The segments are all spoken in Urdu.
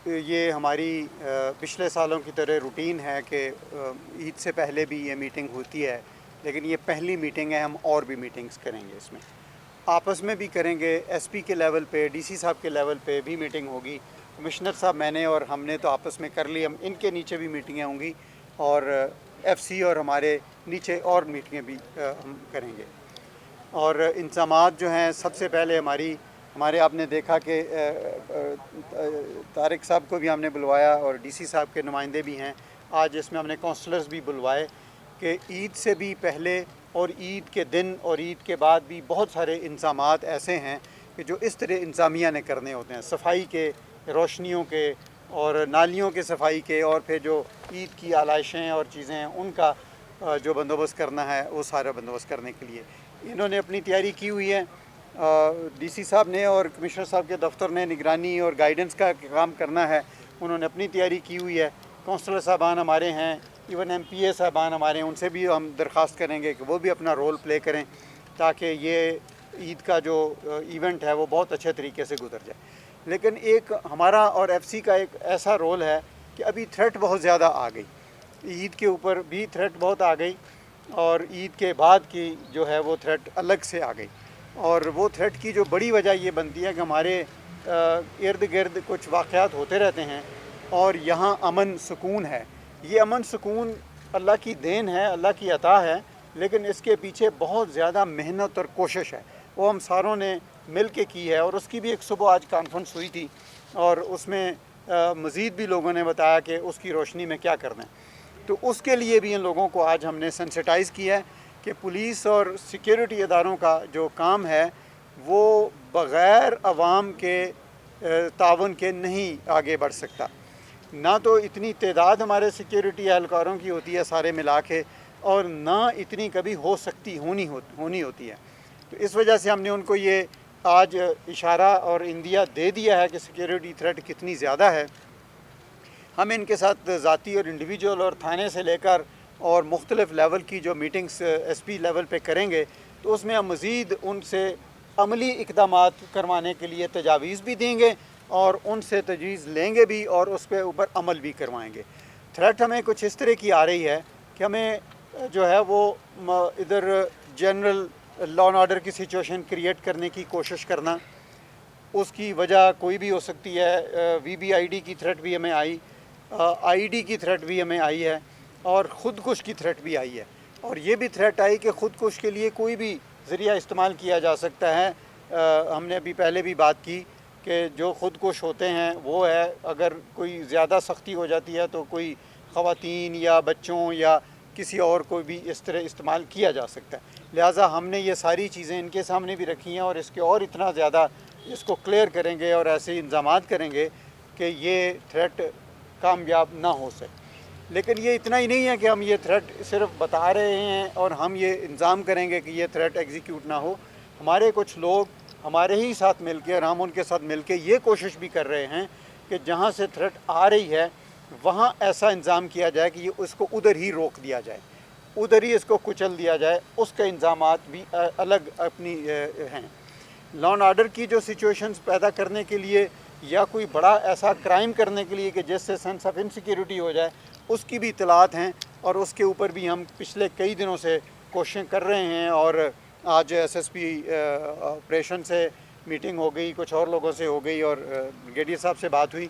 یہ ہماری پچھلے سالوں کی طرح روٹین ہے کہ عید سے پہلے بھی یہ میٹنگ ہوتی ہے، لیکن یہ پہلی میٹنگ ہے، ہم اور بھی میٹنگز کریں گے، اس میں آپس میں بھی کریں گے، ایس پی کے لیول پہ، ڈی سی صاحب کے لیول پہ بھی میٹنگ ہوگی، کمشنر صاحب میں نے اور ہم نے تو آپس میں کر لی، ہم ان کے نیچے بھی میٹنگیں ہوں گی اور ایف سی اور ہمارے نیچے اور میٹنگیں بھی ہم کریں گے۔ اور انتظامات جو ہیں، سب سے پہلے ہمارے آپ نے دیکھا کہ طارق صاحب کو بھی ہم نے بلوایا اور ڈی سی صاحب کے نمائندے بھی ہیں، آج اس میں ہم نے کونسلرز بھی بلوائے کہ عید سے بھی پہلے اور عید کے دن اور عید کے بعد بھی بہت سارے انتظامات ایسے ہیں کہ جو اس طرح انتظامیہ نے کرنے ہوتے ہیں، صفائی کے، روشنیوں کے اور نالیوں کے صفائی کے، اور پھر جو عید کی آلائشیں اور چیزیں ہیں ان کا جو بندوبست کرنا ہے وہ سارا بندوبست کرنے کے لیے انہوں نے اپنی تیاری کی ہوئی ہے۔ ڈی سی صاحب نے اور کمشنر صاحب کے دفتر نے نگرانی اور گائیڈنس کا کام کرنا ہے، انہوں نے اپنی تیاری کی ہوئی ہے۔ کونسلر صاحبان ہمارے ہیں، ایون ایم پی اے صاحبان ہمارے ہیں، ان سے بھی ہم درخواست کریں گے کہ وہ بھی اپنا رول پلے کریں تاکہ یہ عید کا جو ایونٹ ہے وہ بہت اچھے طریقے سے گزر جائے۔ لیکن ایک ہمارا اور ایف سی کا ایک ایسا رول ہے کہ ابھی تھریٹ بہت زیادہ آ گئی، عید کے اوپر بھی تھریٹ بہت آ گئی اور عید کے بعد کی جو ہے وہ تھریٹ الگ سے آ گئی، اور وہ تھریٹ کی جو بڑی وجہ یہ بنتی ہے کہ ہمارے ارد گرد کچھ واقعات ہوتے رہتے ہیں اور یہاں امن سکون ہے۔ یہ امن سکون اللہ کی دین ہے، اللہ کی عطا ہے، لیکن اس کے پیچھے بہت زیادہ محنت اور کوشش ہے، وہ ہم ساروں نے مل کے کی ہے، اور اس کی بھی ایک صبح آج کانفرنس ہوئی تھی اور اس میں مزید بھی لوگوں نے بتایا کہ اس کی روشنی میں کیا کرنا ہے۔ تو اس کے لیے بھی ان لوگوں کو آج ہم نے سینسٹائز کیا ہے کہ پولیس اور سیکیورٹی اداروں کا جو کام ہے وہ بغیر عوام کے تعاون کے نہیں آگے بڑھ سکتا۔ نہ تو اتنی تعداد ہمارے سیکیورٹی اہلکاروں کی ہوتی ہے سارے ملا کے، اور نہ اتنی کبھی ہو سکتی ہونی ہوتی ہے۔ تو اس وجہ سے ہم نے ان کو یہ آج اشارہ اور اندیا دے دیا ہے کہ سیکیورٹی تھریٹ کتنی زیادہ ہے۔ ہم ان کے ساتھ ذاتی اور انڈیویجول اور تھانے سے لے کر اور مختلف لیول کی جو میٹنگز ایس پی لیول پہ کریں گے تو اس میں ہم مزید ان سے عملی اقدامات کروانے کے لیے تجاویز بھی دیں گے اور ان سے تجویز لیں گے بھی اور اس پہ اوپر عمل بھی کروائیں گے۔ تھریٹ ہمیں کچھ اس طرح کی آ رہی ہے کہ ہمیں جو ہے وہ ادھر جنرل لا اینڈ آرڈر کی سچویشن کریٹ کرنے کی کوشش کرنا، اس کی وجہ کوئی بھی ہو سکتی ہے۔ وی بی آئی ڈی کی تھریٹ بھی ہمیں آئی، آئی ڈی کی تھریٹ بھی ہمیں آئی ہے، اور خودکش کی تھریٹ بھی آئی ہے، اور یہ بھی تھریٹ آئی کہ خودکش کے لیے کوئی بھی ذریعہ استعمال کیا جا سکتا ہے۔ ہم نے ابھی پہلے بھی بات کی کہ جو خودکش ہوتے ہیں وہ ہے، اگر کوئی زیادہ سختی ہو جاتی ہے تو کوئی خواتین یا بچوں یا کسی اور کو بھی اس طرح استعمال کیا جا سکتا ہے، لہٰذا ہم نے یہ ساری چیزیں ان کے سامنے بھی رکھی ہیں اور اس کے اور اتنا زیادہ اس کو کلیئر کریں گے اور ایسے انتظامات کریں گے کہ یہ تھریٹ کامیاب نہ ہو سکے۔ لیکن یہ اتنا ہی نہیں ہے کہ ہم یہ تھریٹ صرف بتا رہے ہیں اور ہم یہ انتظام کریں گے کہ یہ تھریٹ ایگزیکیوٹ نہ ہو۔ ہمارے کچھ لوگ ہمارے ہی ساتھ مل کے اور ہم ان کے ساتھ مل کے یہ کوشش بھی کر رہے ہیں کہ جہاں سے تھریٹ آ رہی ہے وہاں ایسا انتظام کیا جائے کہ یہ اس کو ادھر ہی روک دیا جائے، ادھر ہی اس کو کچل دیا جائے، اس کے انتظامات بھی الگ اپنی ہیں۔ لا اینڈ آرڈر کی جو سچویشنز پیدا کرنے کے لیے یا کوئی بڑا ایسا کرائم کرنے کے لیے کہ جس سے سینس آف انسیکیورٹی ہو جائے، اس کی بھی اطلاعات ہیں اور اس کے اوپر بھی ہم پچھلے کئی دنوں سے کوششیں کر رہے ہیں، اور آج ایس ایس پی آپریشن سے میٹنگ ہو گئی، کچھ اور لوگوں سے ہو گئی اور بریگیڈیئر صاحب سے بات ہوئی،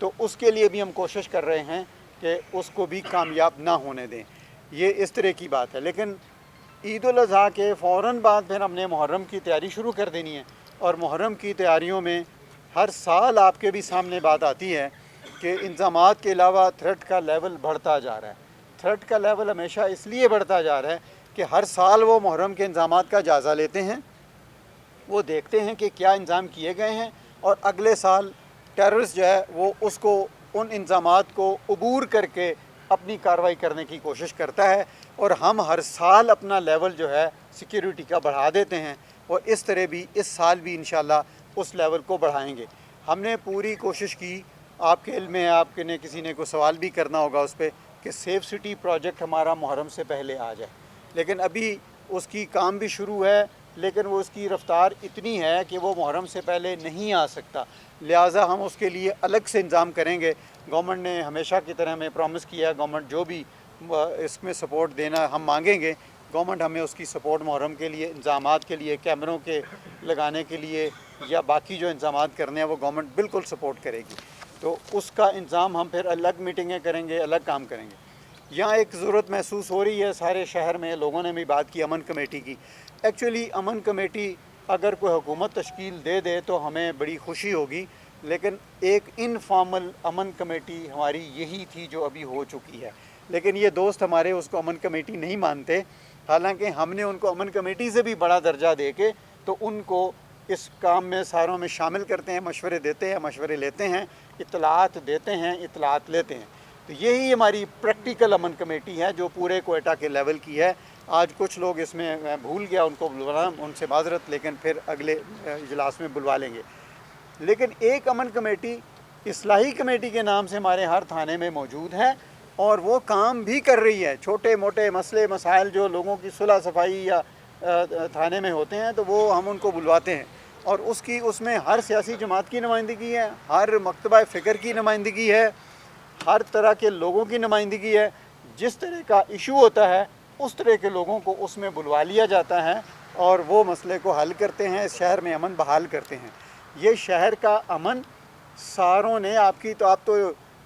تو اس کے لیے بھی ہم کوشش کر رہے ہیں کہ اس کو بھی کامیاب نہ ہونے دیں۔ یہ اس طرح کی بات ہے، لیکن عید الاضحیٰ کے فوراً بعد پھر ہم نے محرم کی تیاری شروع کر دینی ہے، اور محرم کی تیاریوں میں ہر سال آپ کے بھی سامنے بات آتی ہے کہ انتظامات کے علاوہ تھریٹ کا لیول بڑھتا جا رہا ہے۔ تھریٹ کا لیول ہمیشہ اس لیے بڑھتا جا رہا ہے کہ ہر سال وہ محرم کے انتظامات کا جائزہ لیتے ہیں، وہ دیکھتے ہیں کہ کیا انتظام کیے گئے ہیں، اور اگلے سال ٹیررسٹ جو ہے وہ اس کو ان انتظامات کو عبور کر کے اپنی کارروائی کرنے کی کوشش کرتا ہے، اور ہم ہر سال اپنا لیول جو ہے سیکیورٹی کا بڑھا دیتے ہیں، اور اس طرح بھی اس سال بھی انشاءاللہ اس لیول کو بڑھائیں گے۔ ہم نے پوری کوشش کی، آپ کے علم میں آپ کے نے کسی نے کوئی سوال بھی کرنا ہوگا اس پہ، کہ سیف سٹی پروجیکٹ ہمارا محرم سے پہلے آ جائے، لیکن ابھی اس کی کام بھی شروع ہے، لیکن وہ اس کی رفتار اتنی ہے کہ وہ محرم سے پہلے نہیں آ سکتا، لہٰذا ہم اس کے لیے الگ سے انتظام کریں گے۔ گورنمنٹ نے ہمیشہ کی طرح ہمیں پرومس کیا ہے، گورنمنٹ جو بھی اس میں سپورٹ دینا ہم مانگیں گے، گورنمنٹ ہمیں اس کی سپورٹ محرم کے لیے، انتظامات کے لیے، کیمروں کے لگانے کے لیے یا باقی جو انتظامات کرنے ہیں وہ گورنمنٹ بالکل سپورٹ کرے گی۔ تو اس کا انتظام ہم پھر الگ میٹنگیں کریں گے، الگ کام کریں گے۔ یہاں ایک ضرورت محسوس ہو رہی ہے سارے شہر میں، لوگوں نے بھی بات کی امن کمیٹی کی۔ ایکچولی امن کمیٹی اگر کوئی حکومت تشکیل دے دے تو ہمیں بڑی خوشی ہوگی، لیکن ایک انفارمل امن کمیٹی ہماری یہی تھی جو ابھی ہو چکی ہے، لیکن یہ دوست ہمارے اس کو امن کمیٹی نہیں مانتے، حالانکہ ہم نے ان کو امن کمیٹی سے بھی بڑا درجہ دے کے تو ان کو اس کام میں ساروں میں شامل کرتے ہیں، مشورے دیتے ہیں، مشورے لیتے ہیں، اطلاعات دیتے ہیں، اطلاعات لیتے ہیں۔ تو یہی ہماری پریکٹیکل امن کمیٹی ہے جو پورے کوئٹہ کے لیول کی ہے۔ آج کچھ لوگ اس میں بھول گیا ان کو بلوانا، ان سے معذرت، لیکن پھر اگلے اجلاس میں بلوا لیں گے۔ لیکن ایک امن کمیٹی اصلاحی کمیٹی کے نام سے ہمارے ہر تھانے میں موجود ہے اور وہ کام بھی کر رہی ہے۔ چھوٹے موٹے مسئلے مسائل جو لوگوں کی صلح صفائی یا تھانے میں ہوتے ہیں تو وہ ہم ان کو بلواتے ہیں، اور اس میں ہر سیاسی جماعت کی نمائندگی ہے، ہر مکتبہ فکر کی نمائندگی ہے، ہر طرح کے لوگوں کی نمائندگی ہے۔ جس طرح کا ایشو ہوتا ہے اس طرح کے لوگوں کو اس میں بلوا لیا جاتا ہے اور وہ مسئلے کو حل کرتے ہیں، اس شہر میں امن بحال کرتے ہیں۔ یہ شہر کا امن ساروں نے آپ تو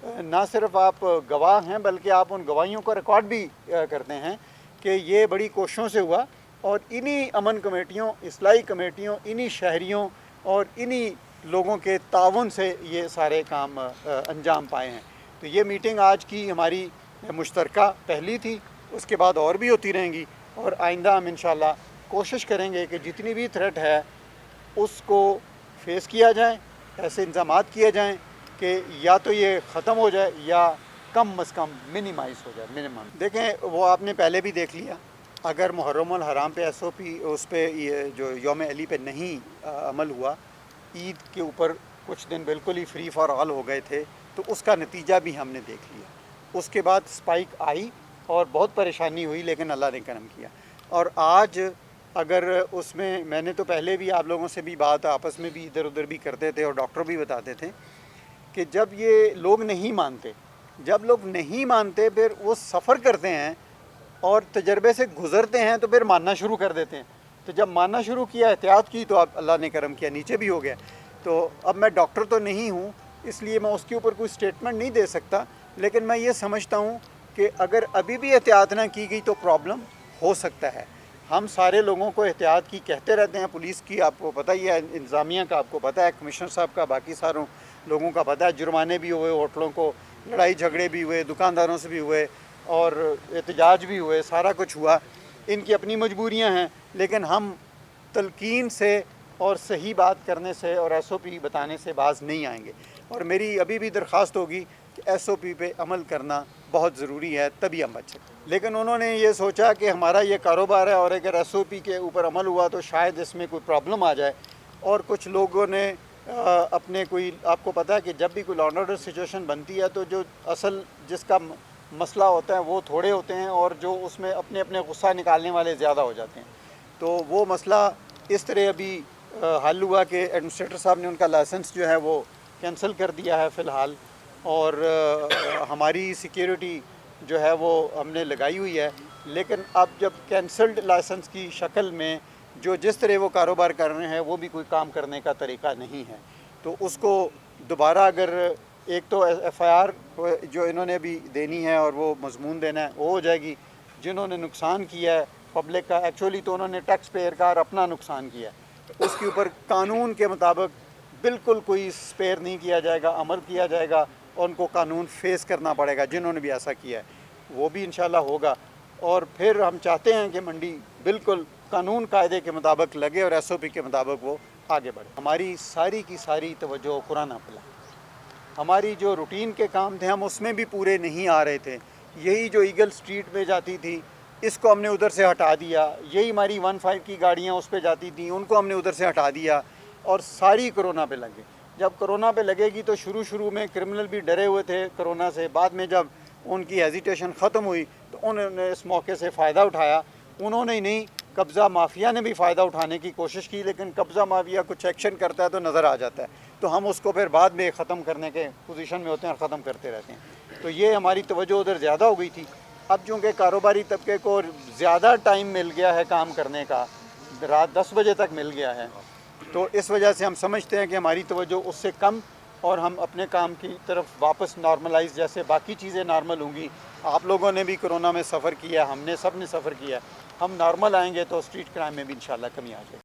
نہ صرف آپ گواہ ہیں بلکہ آپ ان گواہیوں کا ریکارڈ بھی کرتے ہیں کہ یہ بڑی کوششوں سے ہوا، اور انہی امن کمیٹیوں، اصلاحی کمیٹیوں، انہی شہریوں اور انہی لوگوں کے تعاون سے یہ سارے کام انجام پائے ہیں۔ تو یہ میٹنگ آج کی ہماری مشترکہ پہلی تھی، اس کے بعد اور بھی ہوتی رہیں گی، اور آئندہ ہم انشاءاللہ کوشش کریں گے کہ جتنی بھی تھریٹ ہے اس کو فیس کیا جائے، ایسے انتظامات کیے جائیں کہ یا تو یہ ختم ہو جائے یا کم از کم منیمائز ہو جائے، منیمم۔ دیکھیں وہ آپ نے پہلے بھی دیکھ لیا، اگر محرم الحرام پہ ایس او پی اس پہ یہ جو یوم علی پہ نہیں عمل ہوا، عید کے اوپر کچھ دن بالکل ہی فری فار آل ہو گئے تھے، تو اس کا نتیجہ بھی ہم نے دیکھ لیا۔ اس کے بعد سپائک آئی اور بہت پریشانی ہوئی، لیکن اللہ نے کرم کیا۔ اور آج اگر اس میں نے تو پہلے بھی آپ لوگوں سے بھی بات آپس میں بھی ادھر ادھر بھی کرتے تھے اور ڈاکٹر بھی بتاتے تھے کہ جب یہ لوگ نہیں مانتے پھر وہ سفر کرتے ہیں اور تجربے سے گزرتے ہیں تو پھر ماننا شروع کر دیتے ہیں۔ تو جب ماننا شروع کیا، احتیاط کی، تو اب اللہ نے کرم کیا، نیچے بھی ہو گیا۔ تو اب میں ڈاکٹر تو نہیں ہوں، اس لیے میں اس کے اوپر کوئی سٹیٹمنٹ نہیں دے سکتا، لیکن میں یہ سمجھتا ہوں کہ اگر ابھی بھی احتیاط نہ کی گئی تو پرابلم ہو سکتا ہے۔ ہم سارے لوگوں کو احتیاط کی کہتے رہتے ہیں، پولیس کی آپ کو پتہ ہی ہے، انتظامیہ کا آپ کو پتہ ہے، کمشنر صاحب کا، باقی ساروں لوگوں کا پتہ ہے، جرمانے بھی ہوئے، ہوٹلوں کو لڑائی جھگڑے بھی ہوئے، دکانداروں سے بھی ہوئے اور احتجاج بھی ہوئے، سارا کچھ ہوا۔ ان کی اپنی مجبوریاں ہیں، لیکن ہم تلقین سے اور صحیح بات کرنے سے اور ایس او پی بتانے سے باز نہیں آئیں گے، اور میری ابھی بھی درخواست ہوگی کہ ایس او پی پہ عمل کرنا بہت ضروری ہے، تبھی ہم بچ سکتے ہیں۔ لیکن انہوں نے یہ سوچا کہ ہمارا یہ کاروبار ہے اور اگر ایس او پی کے اوپر عمل ہوا تو شاید اس میں کوئی پرابلم آ جائے، اور کچھ لوگوں نے اپنے کوئی، آپ کو پتہ ہے کہ جب بھی کوئی لا اینڈ آرڈر سچویشن بنتی ہے تو جو اصل جس کا مسئلہ ہوتا ہے وہ تھوڑے ہوتے ہیں اور جو اس میں اپنے اپنے غصہ نکالنے والے زیادہ ہو جاتے ہیں۔ تو وہ مسئلہ اس طرح ابھی حل ہوا کہ ایڈمنسٹریٹر صاحب نے ان کا لائسنس جو ہے وہ کینسل کر دیا ہے فی الحال، اور ہماری سیکیورٹی جو ہے وہ ہم نے لگائی ہوئی ہے، لیکن اب جب کینسلڈ لائسنس کی شکل میں جو جس طرح وہ کاروبار کر رہے ہیں وہ بھی کوئی کام کرنے کا طریقہ نہیں ہے، تو اس کو دوبارہ اگر ایک تو ایف آئی آر جو انہوں نے بھی دینی ہے اور وہ مضمون دینا ہے وہ ہو جائے گی، جنہوں نے نقصان کیا ہے پبلک کا، ایکچولی تو انہوں نے ٹیکس پیئر کا اور اپنا نقصان کیا ہے، اس کے اوپر قانون کے مطابق بالکل کوئی اسپیئر نہیں کیا جائے گا، عمل کیا جائے گا اور ان کو قانون فیس کرنا پڑے گا جنہوں نے بھی ایسا کیا ہے، وہ بھی انشاءاللہ ہوگا۔ اور پھر ہم چاہتے ہیں کہ منڈی بالکل قانون قاعدے کے مطابق لگے اور ایس او پی کے مطابق وہ آگے بڑھے۔ ہماری ساری کی ساری توجہ قرآن پہ، ہماری جو روٹین کے کام تھے ہم اس میں بھی پورے نہیں آ رہے تھے۔ یہی جو ایگل سٹریٹ پہ جاتی تھی اس کو ہم نے ادھر سے ہٹا دیا، یہی ہماری 15 کی گاڑیاں اس پہ جاتی تھیں ان کو ہم نے ادھر سے ہٹا دیا، اور ساری کرونا پہ لگے۔ جب کرونا پہ لگے گی تو شروع میں کرمنل بھی ڈرے ہوئے تھے کرونا سے، بعد میں جب ان کی ہیزیٹیشن ختم ہوئی تو انہوں نے اس موقع سے فائدہ اٹھایا، انہوں نے ہی نہیں قبضہ مافیا نے بھی فائدہ اٹھانے کی کوشش کی، لیکن قبضہ مافیا کچھ ایکشن کرتا ہے تو نظر آ جاتا ہے، تو ہم اس کو پھر بعد میں ختم کرنے کے پوزیشن میں ہوتے ہیں اور ختم کرتے رہتے ہیں۔ تو یہ ہماری توجہ ادھر زیادہ ہو گئی تھی۔ اب چونکہ کاروباری طبقے کو زیادہ ٹائم مل گیا ہے کام کرنے کا، رات 10 بجے تک مل گیا ہے، تو اس وجہ سے ہم سمجھتے ہیں کہ ہماری توجہ اس سے کم، اور ہم اپنے کام کی طرف واپس نارملائز، جیسے باقی چیزیں نارمل ہوں گی، آپ لوگوں نے بھی کرونا میں سفر کیا، ہم نے سب نے سفر کیا، ہم نارمل آئیں گے تو اسٹریٹ کرائم میں بھی انشاءاللہ کمی آ جائے گی۔